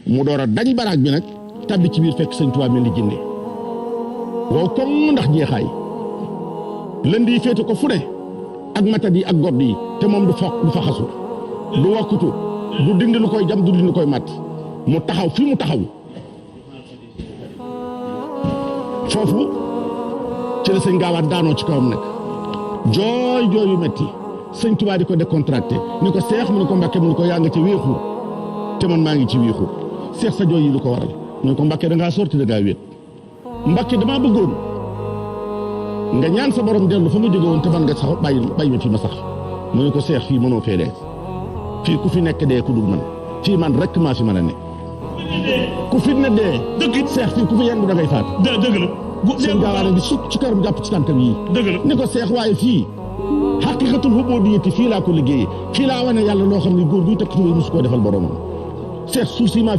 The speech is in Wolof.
mu door a dañ baraag bi nag tabbi ci biir fekk sëñ Tuubaa mel ni jinde wow koŋ ndax jeexaay lënd yi féete ko fu ne ak matat yi ak godd yi te moom du faxasu du wakkutu du dindi lu koy jam du dindi lu koy mat mu taxaw fi mu taxaw foofu ci la sëñ Gaawaan daanoo ci kawam nag jooy yu metti sëñ Tuubaa di ko décontracté ni ko seex mu ne ko Mbàkke mu ne ko yaa nga ci wéexu te man maa ngi ci wéexu seex sa jooy yi lu ko waral mu ne ko Mbàkke da ngaa sorti da ngaa wéet Mbàkke damaa bëggoon nga ñaan sa borom dellu fa ma jóge woon te man nga sax bàyyi ma fi ma sax mu ne ko seex fii mënoo fee dee fii ku fi nekk dee ku dul man fii man rek maa fi mën a ne ku fi ne dee dëgg seex fii ku fi yendu da ngay faat dëgg la sëñ Gaawaan di sukk ci këram jàpp ci tànkam yi dëgg la ni ko seex waaye fii xaqiqatul ubudiyyati fii laa ko liggéeyee fii laa wane yàlla loo xam ne góor guy takk tubéy musu koo defal boromam seex suuf si maa